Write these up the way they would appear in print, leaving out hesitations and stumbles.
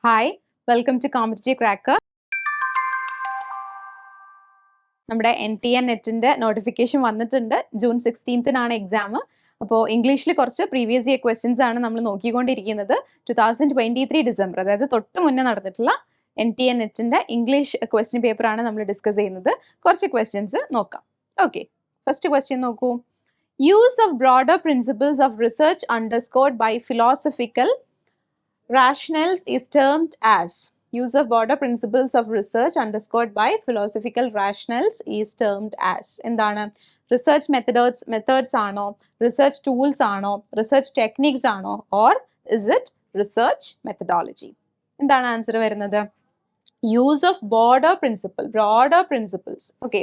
Hi, welcome to competitive cracker. നമ്മുടെ NTN നെറ്റിൻ്റെ notification വന്നിട്ടുണ്ട്. June 16 exam. അപ്പോൾ ഇംഗ്ലീഷിൽ കുറച്ച് പ്രീവിയസ് ഇയർ ക്വസ്റ്റ്യൻസ് ആണ് നമ്മൾ നോക്കിക്കൊണ്ടിരിക്കുന്നത്. 2023 ഡിസംബർ, അതായത് തൊട്ട് മുന്നേ നടന്നിട്ടുള്ള NTN നെറ്റിൻ്റെ ഇംഗ്ലീഷ് ക്വസ്റ്റ്യൻ പേപ്പറാണ് നമ്മൾ ഡിസ്കസ് ചെയ്യുന്നത്. കുറച്ച് ക്വസ്റ്റ്യൻസ് നോക്കാം. ഓക്കെ, ഫസ്റ്റ് ക്വസ്റ്റ്യൻ നോക്കൂ. Use of broader principles of research underscored by philosophical rationales is termed as. Use of broader principles of research underscored by philosophical rationales is termed as. എന്താണ്? Research methods ആണോ, research tools ആണോ, research techniques ആണോ, or is it research methodology? എന്താണ് answer വരുന്നത്? Use of broader principles. Okay,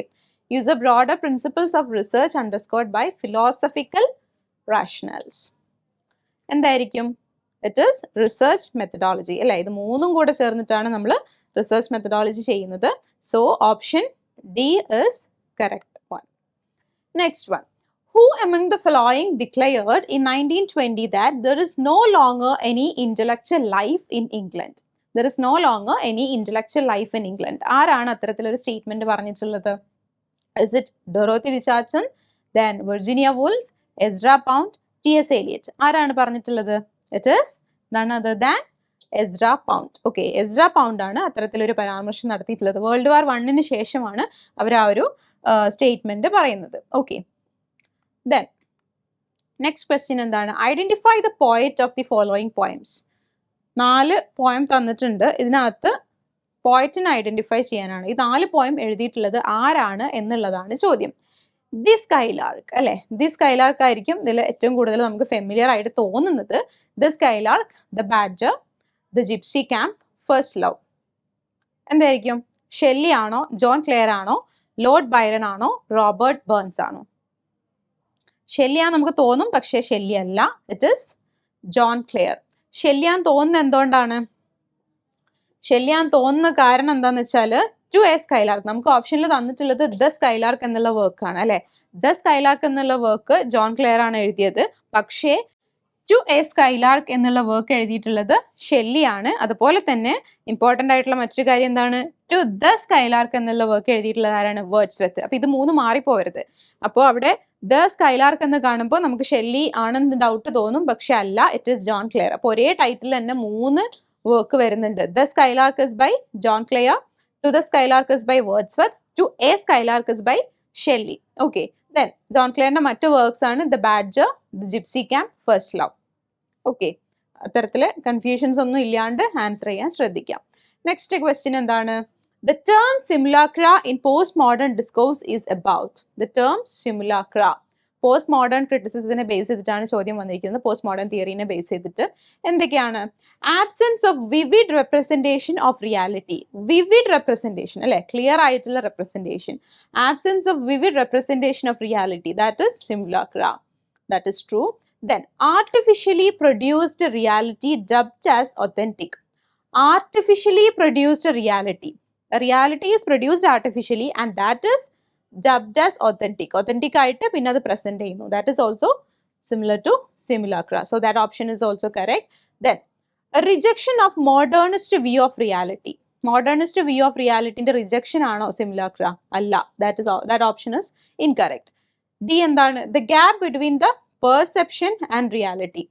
use of broader principles of research underscored by philosophical rationales. എന്തായിരിക്കും? It is research methodology അല്ലേ? ഇത് മൂന്നും കൂടെ ചേർന്നിട്ടാണ് നമ്മൾ റിസർച്ച് മെത്തഡോളജി ചെയ്യുന്നത്. So option D is correct one. Next one. Who among the following declared in 1920 that there is no longer any intellectual life in England? There is no longer any intellectual life in England. ആരാണ് അത്തരത്തിലൊരു statement പറഞ്ഞിട്ടുള്ളത്? Is it Dorothy Richardson, then Virginia Woolf, Ezra Pound, T.S. Eliot? ആരാണ് പറഞ്ഞിട്ടുള്ളത്? It is none other than Ezra Pound. Okay, Ezra Pound ആണ് അത്തരത്തിലൊരു പരാമർശം നടത്തിയിട്ടുള്ളത്. World war 1 ശേഷമാണ് അവർ ആ ഒരു സ്റ്റേറ്റ്മെന്റ് പറയുന്നത്. ഓക്കെ, ദെൻ നെക്സ്റ്റ് ക്വസ്റ്റ്യൻ എന്താണ്? Identify the poet of the following poems. 4 poem തന്നിട്ടുണ്ട്. ഇതിനകത്ത് പോയറ്റിനെ ഐഡന്റിഫൈ ചെയ്യാനാണ്. ഈ 4 പോയം എഴുതിയിട്ടുള്ളത് ആരാണ് എന്നുള്ളതാണ് ചോദ്യം. ദി സ്കൈലാർക്ക് അല്ലെ? ദി സ്കൈലാർക്ക് ആയിരിക്കും ഇതിൽ ഏറ്റവും കൂടുതൽ നമുക്ക് ഫെമിലിയർ ആയിട്ട് തോന്നുന്നത്. The skylark, the badger, the gypsy camp, first love. എന്തായിരിക്കും? ഷെല്ലി ആണോ, ജോൺ ക്ലെയർ ആണോ, ലോർഡ് ബൈറൺ ആണോ, റോബർട്ട് ബേൺസ് ആണോ? ഷെല്ലിയാന്ന് നമുക്ക് തോന്നും, പക്ഷേ ഷെല്ലി അല്ല. It is John Clare. ഷെല്ലിയാന്ന് തോന്നുന്നത് എന്തുകൊണ്ടാണ്? ഷെല്ലിയാന്ന് തോന്നുന്ന കാരണം എന്താന്ന് വെച്ചാൽ ടു എ സ്കൈലാർക്ക്, നമുക്ക് ഓപ്ഷനിൽ തന്നിട്ടുള്ളത് ദ സ്കൈലാർക്ക് എന്നുള്ള വർക്കാണ് അല്ലെ? ദ സ്കൈലാർക്ക് എന്നുള്ള വർക്ക് ജോൺ ക്ലെയർ ആണ് എഴുതിയത്. പക്ഷേ ടു എ സ്കൈലാർക്ക് എന്നുള്ള വർക്ക് എഴുതിയിട്ടുള്ളത് ഷെല്ലിയാണ്. അതുപോലെ തന്നെ ഇമ്പോർട്ടൻ്റ് ആയിട്ടുള്ള മറ്റൊരു കാര്യം എന്താണ്? ടു ദ സ്കൈലാർക്ക് എന്നുള്ള വർക്ക് എഴുതിയിട്ടുള്ളത് ആരാണ്? വേർഡ്സ്വർത്ത്. അപ്പൊ ഇത് 3 മാറിപ്പോവരുത്. അപ്പോൾ അവിടെ ദ സ്കൈലാർക്ക് എന്ന് കാണുമ്പോൾ നമുക്ക് ഷെല്ലി ആണെന്ന് ഡൗട്ട് തോന്നും, പക്ഷെ അല്ല, ഇറ്റ് ഈസ് ജോൺ ക്ലെയർ. അപ്പോൾ ഒരേ ടൈറ്റിൽ തന്നെ 3 വർക്ക് വരുന്നുണ്ട്. The skylark is by John Clare, to the skylark is by Wordsworth, to a skylark is by Shelley. Okay, then John Clare's മറ്റു വർക്ക്സ് ആണ് The Badger, The Gypsy Camp, First Love. Okay, അത്തരത്തില് confusions ഒന്നും ഇല്ലാണ്ട് answer ചെയ്യാൻ ശ്രദ്ധിക്കാം. Next question എന്താണ്? The term simulacra in postmodern discourse is about. The term simulacra post modern ക്രിറ്റിസിസത്തിനെ base ചെയ്തിട്ടാണ് ചോദ്യം വന്നിരിക്കുന്നത്. പോസ്റ്റ് മോഡേൺ തിയറിനെ ബേസ് ചെയ്തിട്ട് എന്തൊക്കെയാണ്? Absence of vivid representation of reality. Vivid representation അല്ലെ? ക്ലിയർ ആയിട്ടുള്ള representation. Absence of vivid representation of reality, that is simulacra. That is true. Then artificially produced reality dubbed as authentic. Artificially produced reality. Reality is produced artificially and that is dubbed as authentic. Authentic ആയിട്ട് പിന്നെ അത് present ചെയ്യുന്നു. That is also similar to simulacra. So that option is also correct. Then a rejection of modernist view of reality. Modernist view of reality ന്റെ rejection ആണോ simulacra? അല്ല. That option is incorrect. D എന്താണ്? The gap between the perception and reality.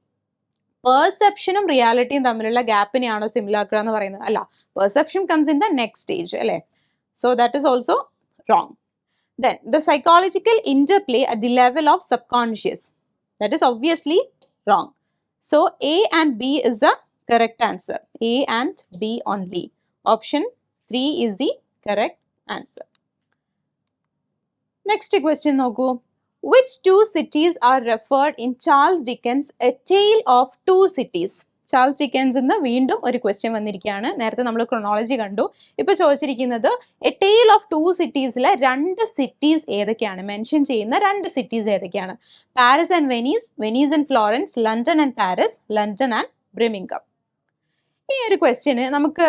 പെർസെപ്ഷനും റിയാലിറ്റിയും തമ്മിലുള്ള ഗ്യാപ്പിനെയാണോ simulacra എന്ന് പറയുന്നത്? അല്ല. Perception comes in the next stage അല്ലേ? So that is also wrong. Then the psychological interplay at the level of subconscious, that is obviously wrong. So A and B is the correct answer. A and B only. Option 3 is the correct answer. Next question noku. Which 2 cities are referred in Charles Dickens' A Tale of Two Cities? Charles Dickens എന്ന് വീണ്ടും ഒരു question വന്നിരിക്കുകയാണ്. നേരത്തെ നമ്മൾ chronology കണ്ടു. ഇപ്പോൾ ചോദിച്ചിരിക്കുന്നത് a tale of 2 സിറ്റീസിലെ 2 സിറ്റീസ് ഏതൊക്കെയാണ്? മെൻഷൻ ചെയ്യുന്ന 2 സിറ്റീസ് ഏതൊക്കെയാണ്? Paris and Venice, Venice and Florence, London and Paris, London and Birmingham. ഈ ഒരു ക്വസ്റ്റ്യന് നമുക്ക്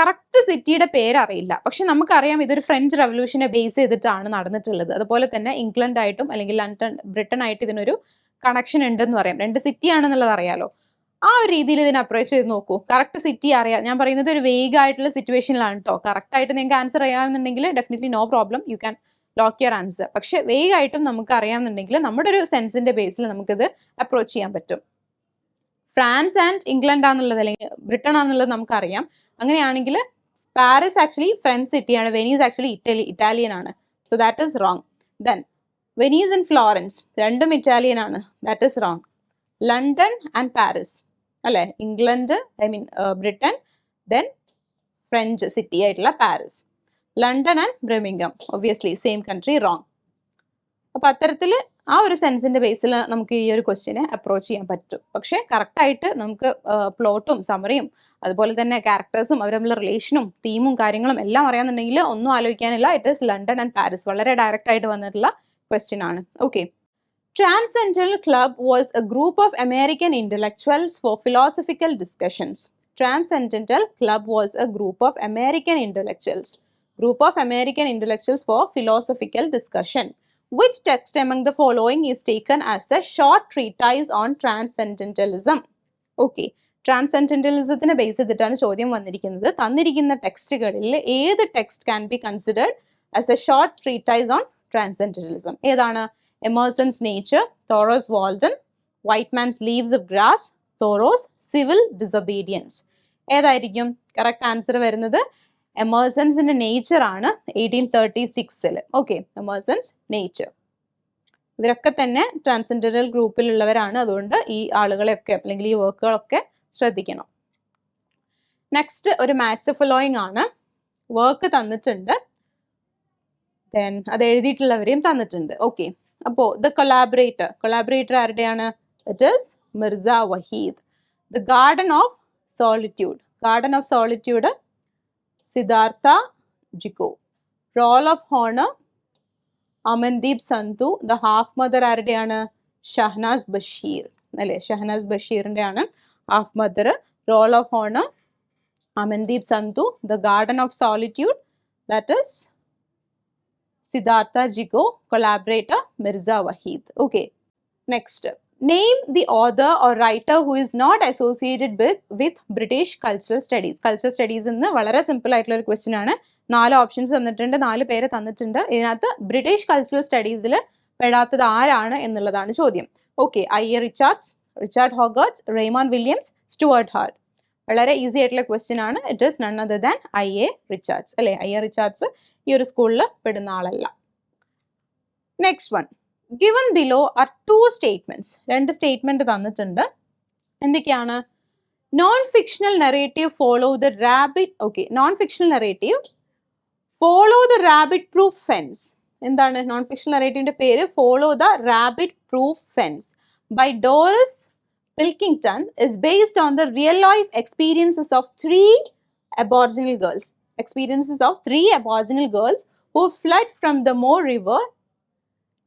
കറക്റ്റ് സിറ്റിയുടെ പേരറിയില്ല, പക്ഷെ നമുക്കറിയാം ഇതൊരു ഫ്രഞ്ച് റവല്യൂഷനെ ബേസ് ചെയ്തിട്ടാണ് നടന്നിട്ടുള്ളത്. അതുപോലെ തന്നെ ഇംഗ്ലണ്ട് ആയിട്ടും അല്ലെങ്കിൽ ലണ്ടൻ, ബ്രിട്ടൻ ആയിട്ട് ഇതിനൊരു കണക്ഷൻ ഉണ്ടെന്ന് പറയാം. 2 സിറ്റി ആണെന്നുള്ളത് അറിയാലോ. ആ ഒരു രീതിയിൽ ഇതിനെ അപ്രോച്ച് ചെയ്ത് നോക്കൂ. കറക്റ്റ് സിറ്റി അറിയാം. ഞാൻ പറയുന്നത് ഒരു വേഗ് ആയിട്ടുള്ള സിറ്റുവേഷനിലാണ് കേട്ടോ. കറക്റ്റ് ആയിട്ട് നിങ്ങൾക്ക് ആൻസർ അറിയാമെന്നുണ്ടെങ്കിൽ definitely no problem, you can lock your answer. പക്ഷെ വേഗ് ആയിട്ടും നമുക്ക് അറിയാമെന്നുണ്ടെങ്കിൽ നമ്മുടെ ഒരു സെൻസിന്റെ ബേസിൽ നമുക്കിത് അപ്രോച്ച് ചെയ്യാൻ പറ്റും. ഫ്രാൻസ് ആൻഡ് ഇംഗ്ലണ്ട് ആണെന്നുള്ളത് അല്ലെങ്കിൽ ബ്രിട്ടൻ ആണെന്നുള്ളത് നമുക്കറിയാം. അങ്ങനെയാണെങ്കിൽ പാരീസ് ആക്ച്വലി ഫ്രഞ്ച് സിറ്റിയാണ്, വെനീസ് ആക്ച്വലി ഇറ്റാലിയൻ ആണ്. So that is wrong. Then Venice and Florence രണ്ടും ഇറ്റാലിയൻ ആണ്. That is wrong. London and Paris അല്ലെ, England Britain, then French city ആയിട്ടുള്ള Paris. London and Birmingham obviously same country, wrong. അപ്പൊ അത്തരത്തിൽ ആ ഒരു സെൻസിന്റെ ബേസിൽ നമുക്ക് ഈ ഒരു ക്വസ്റ്റ്യനെ അപ്രോച്ച് ചെയ്യാൻ പറ്റും. പക്ഷെ കറക്റ്റായിട്ട് നമുക്ക് പ്ലോട്ടും സമറിയും അതുപോലെ തന്നെ ക്യാരക്ടേഴ്സും അവർ തമ്മിലുള്ള റിലേഷനും തീമും കാര്യങ്ങളും എല്ലാം അറിയാമെന്നുണ്ടെങ്കിൽ ഒന്നും ആലോചിക്കാനില്ല. It is London and Paris. വളരെ ഡയറക്റ്റ് ആയിട്ട് വന്നിട്ടുള്ള ക്വസ്റ്റ്യൻ ആണ്. Okay. Transcendental Club was a group of American intellectuals for philosophical discussions. Transcendental Club was a group of American intellectuals. Group of American intellectuals for philosophical discussion. Which text among the following is taken as a short treatise on transcendentalism? Okay. ട്രാൻസെൻഡന്റലിസത്തിനെ base ചെയ്തിട്ടാണ് ചോദ്യം വന്നിരിക്കുന്നത്. തന്നിരിക്കുന്ന ടെക്സ്റ്റുകളിൽ ഏത് text can be considered as a short treatise on transcendentalism? ഏതാണ്? Emerson's Nature, Thoreau's Walden, Whiteman's Leaves of Grass, Thoreau's Civil Disobedience. ഏതായിരിക്കും correct answer വരുന്നത്? എമേഴ്സൺസിന്റെ നേച്ചർ ആണ് 1836. Okay, എമേഴ്സൺസ് nature. ഇവരൊക്കെ തന്നെ ട്രാൻസെൻഡന്റൽ ഗ്രൂപ്പിലുള്ളവരാണ്. അതുകൊണ്ട് ഈ ആളുകളെയൊക്കെ അല്ലെങ്കിൽ ഈ വർക്കുകളൊക്കെ ശ്രദ്ധിക്കണം. നെക്സ്റ്റ് ഒരു മാത്സ് ഫോളോയിങ് ആണ്. വർക്ക് തന്നിട്ടുണ്ട്, ദെൻ അത് എഴുതിയിട്ടുള്ളവരെയും തന്നിട്ടുണ്ട്. ഓക്കെ, അപ്പോൾ ദ കൊളാബറേറ്റർ ആരുടെയാണ്? It is Mirza Waheed. The garden of solitude Siddhartha Gigoo. Roll of honour Amandeep Sandhu. The half mother ആരുടെയാണ്? ഷഹനാസ് ബഷീർ അല്ലെ, ഷഹനാസ് ബഷീറിന്റെ ആണ് half mother. Roll of honour Amandeep Sandhu. The garden of solitude that is Siddhartha Jigo, collaborator Mirza Waheed. Okay, next. Name the author or writer who is not associated with British cultural studies. Cultural studies എന്ന് വളരെ simple ആയിട്ടുള്ള ഒരു question ആണ്. 4 options തന്നിട്ടുണ്ട്, 4 പേര് തന്നിട്ടുണ്ട്. ഇതിനകത്ത് British cultural സ്റ്റഡീസിൽ പെടാത്തത് ആരാണ് എന്നുള്ളതാണ് ചോദ്യം. Okay, I.A. Richards, Richard Hoggarts, Raymond Williams, Stuart Hall. വളരെ ഈസി ആയിട്ടുള്ള ക്വസ്റ്റ്യൻ ആണ്. It is none other than I.A. Richards അല്ലെ. I.A. റിച്ചാർഡ്സ് ഈ ഒരു സ്കൂളിൽ പെടുന്ന ആളല്ല. Next one. Given below are 2 statements. 2 statement തന്നിട്ടുണ്ട്. എന്തൊക്കെയാണ്? Non fictional narrative follow the rabbit. Okay, non fictional narrative follow the rabbit proof fence. എന്താണ് non fictional നെറേറ്റീവിന്റെ പേര്? Follow the rabbit proof fence by Dorries Pilkington is based on the real life experiences of 3 Aboriginal girls. Experiences of 3 Aboriginal girls who fled from the Moore River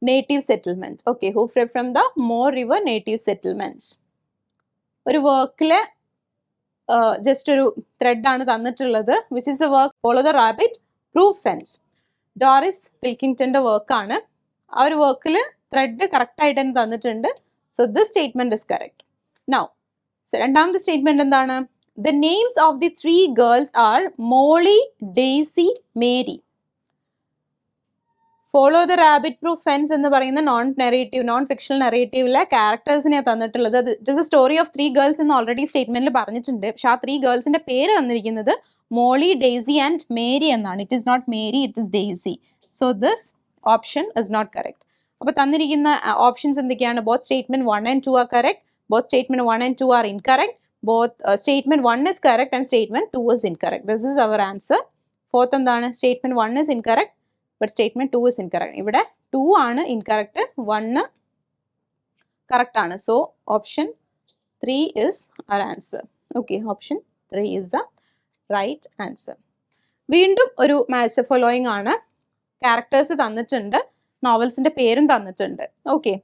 native settlement. Okay, who fled from the Moore River native settlements. ഒരു വർക്കിലെ just ഒരു thread ആണ് തന്നിട്ടുള്ളത്. Which is a work follow the rabbit proof fence. Doris പിൽക്കിംഗ്ടന്റെ വർക്കാണ്. ആ ഒരു വർക്കിൽ thread correct ആയിട്ട് തന്നെ തന്നിട്ടുണ്ട്. So this statement is correct. Now രണ്ടാമത്തെ സ്റ്റേറ്റ്മെന്റ് എന്താണ്? The names of the 3 girls are Molly, Daisy, Mary. Follow the rabbit proof fence എന്ന് പറയുന്ന നോൺ ഫിക്ഷണൽ നെറേറ്റീവിലെ ക്യാരക്ടേഴ്സിനെ തന്നിട്ടുള്ളത്. It is a story of 3 girls എന്ന് ഓൾറെഡി സ്റ്റേറ്റ്മെന്റിൽ പറഞ്ഞിട്ടുണ്ട്. പക്ഷെ ആ 3 ഗേൾസിന്റെ പേര് തന്നിരിക്കുന്നത് മോളി, ഡെയ്സി ആൻഡ് മേരി എന്നാണ്. It is not Mary, it is Daisy. So this option is not correct. അപ്പൊ തന്നിരിക്കുന്ന ഓപ്ഷൻസ് എന്തൊക്കെയാണ്? Both statement 1 and 2 are correct. Both statement 1 and 2 are incorrect. Both statement 1 is correct and statement 2 is incorrect. This is our answer. Fourth എന്താണ്? Statement 1 is incorrect but statement 2 is incorrect. ഇവിടെ 2 ആണ് incorrect, 1 correct ആണ്. So option 3 is our answer. Okay, option 3 is the right answer. വീണ്ടും ഒരു maths following ആണ്. Characters തന്നിട്ടുണ്ട്, നോവൽസിന്റെ പേരും തന്നിട്ടുണ്ട്. ഓക്കെ,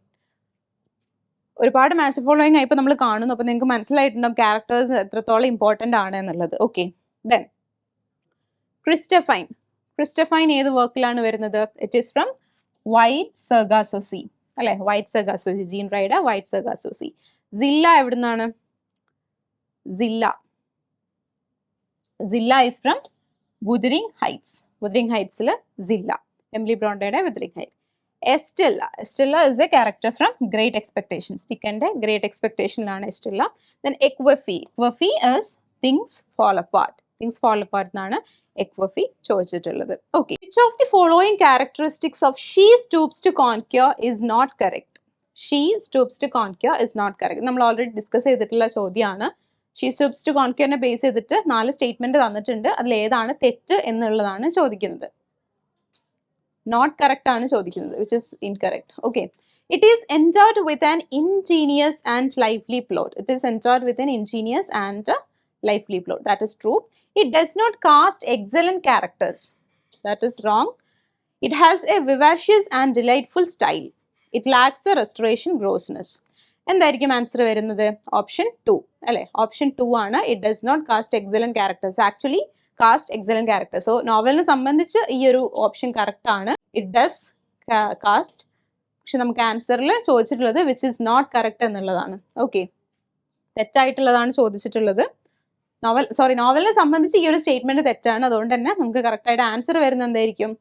ഒരുപാട് മാത്സ് ഫോളോയിങ് ആയിപ്പോൾ നമ്മൾ കാണുന്നു. അപ്പോൾ നിങ്ങൾക്ക് മനസ്സിലായിട്ടുണ്ടാവും ക്യാരക്ടേഴ്സ് എത്രത്തോളം ഇമ്പോർട്ടൻ്റ് ആണ് എന്നുള്ളത്. ഓക്കെ, ദെൻ ക്രിസ്റ്റഫൈൻ ഏത് വർക്കിലാണ് വരുന്നത്? It is from White Sargasso Sea അല്ലെ. വൈറ്റ് സർഗാസോസി, ജീൻ റൈഡർ, വൈറ്റ് സർഗാസോസി. സില്ല എവിടുന്നാണ്? Zilla. Zilla is from Wuthering Heights. Wuthering Heights il Zilla. Emily Bronte Wuthering Heights. Estella. Estella is a character from Great Expectations. Dickens Great Expectation ആണ് Estella. Then Equify. Equify is Things Fall Apart. Things Fall Apart എന്നാണ് Equify ചോദിച്ചിട്ടുള്ളത്. Okay. Which of the following characteristics of She Stoops to Conquer is not correct? She stoops to conquer is not correct. നമ്മൾ already discuss ചെയ്തിട്ടുള്ള ചോദ്യമാണ്. She stoops to conquer നെ base ചെയ്തിട്ട് 4 statement തന്നിട്ടുണ്ട്. അതിൽ ഏതാണ് തെറ്റ് എന്നുള്ളതാണ് ചോദിക്കുന്നത്. Not correct ആണ് ചോദിക്കുന്നത്, which is incorrect. Okay. It is endowed with an ingenious and lively plot. It is endowed with an ingenious and lively plot. That is true. It does not cast excellent characters. That is wrong. It has a vivacious and delightful style. It lacks a restoration grossness. എന്തായിരിക്കും answer വരുന്നത്? Option 2 അല്ലേ? Option 2 ആണ്. It does not cast excellent characters. Actually cast excellent characters. So നോവലിനെ സംബന്ധിച്ച് ഈ ഒരു option correct ആണ്. It does cast. പക്ഷെ നമുക്ക് ആൻസറിൽ ചോദിച്ചിട്ടുള്ളത് വിച്ച് ഇസ് നോട്ട് കറക്റ്റ് എന്നുള്ളതാണ്. ഓക്കെ, തെറ്റായിട്ടുള്ളതാണ് ചോദിച്ചിട്ടുള്ളത്. നോവലിനെ സംബന്ധിച്ച് ഈ ഒരു സ്റ്റേറ്റ്മെന്റ് തെറ്റാണ്. അതുകൊണ്ട് തന്നെ നമുക്ക് കറക്റ്റായിട്ട് ആൻസർ വരുന്നത് എന്തായിരിക്കും?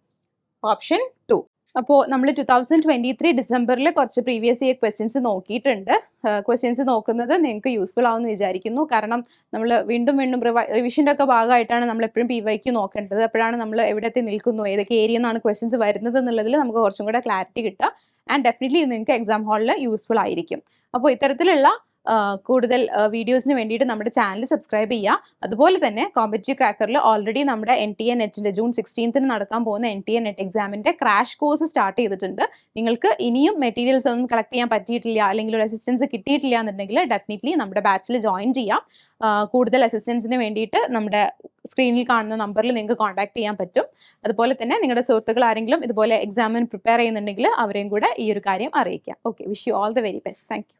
ഓപ്ഷൻ 2. അപ്പോൾ നമ്മൾ 2023 ഡിസംബറിൽ കുറച്ച് പ്രീവിയസ് ഇയർ ക്വസ്റ്റ്യൻസ് നോക്കിയിട്ടുണ്ട്. ക്വസ്റ്റ്യൻസ് നോക്കുന്നത് നിങ്ങൾക്ക് യൂസ്ഫുൾ ആവുമെന്ന് വിചാരിക്കുന്നു. കാരണം നമ്മൾ വീണ്ടും റിവിഷൻ്റെ ഒക്കെ ഭാഗമായിട്ടാണ് നമ്മൾ എപ്പോഴും PYQ നോക്കേണ്ടത്. അപ്പോഴാണ് നമ്മൾ എവിടെത്തി നിൽക്കുന്നു, ഏതൊക്കെ ഏരിയ നിന്നാണ് ക്വസ്റ്റ്യൻസ് വരുന്നത് എന്നുള്ളതിൽ നമുക്ക് കുറച്ചും കൂടെ ക്ലാരിറ്റി കിട്ടുക. ആൻഡ് ഡെഫിനറ്റ്ലി ഇത് നിങ്ങൾക്ക് എക്സാം ഹാളിൽ യൂസ്ഫുൾ ആയിരിക്കും. അപ്പോൾ ഇത്തരത്തിലുള്ള കൂടുതൽ വീഡിയോസിന് വേണ്ടിയിട്ട് നമ്മുടെ ചാനൽ സബ്സ്ക്രൈബ് ചെയ്യുക. അതുപോലെ തന്നെ കോമ്പറ്റീവ് ക്രാക്കറിൽ ഓൾറെഡി നമ്മുടെ NTA നെറ്റിൻ്റെ ജൂൺ 16 നടക്കാൻ പോകുന്ന NTA നെറ്റ് എക്സാമിൻ്റെ ക്രാഷ് കോഴ്സ് സ്റ്റാർട്ട് ചെയ്തിട്ടുണ്ട്. നിങ്ങൾക്ക് ഇനിയും മെറ്റീരിയൽസ് ഒന്നും കളക്ട് ചെയ്യാൻ പറ്റിയിട്ടില്ല, അല്ലെങ്കിൽ ഒരു അസിസ്റ്റൻസ് കിട്ടിയിട്ടില്ല എന്നുണ്ടെങ്കിൽ ഡെഫിനറ്റ്ലി നമ്മുടെ ബാച്ചിൽ ജോയിൻ ചെയ്യാം. കൂടുതൽ അസിസ്റ്റൻസിന് വേണ്ടിയിട്ട് നമ്മുടെ സ്ക്രീനിൽ കാണുന്ന നമ്പറിൽ നിങ്ങൾക്ക് കോൺടാക്ട് ചെയ്യാൻ പറ്റും. അതുപോലെ തന്നെ നിങ്ങളുടെ സുഹൃത്തുക്കൾ ആരെങ്കിലും ഇതുപോലെ എക്സാമിന് പ്രിപ്പയർ ചെയ്യുന്നുണ്ടെങ്കിൽ അവരെയും കൂടെ ഈ ഒരു കാര്യം അറിയിക്കാം. Okay, wish you all the very best. Thank you.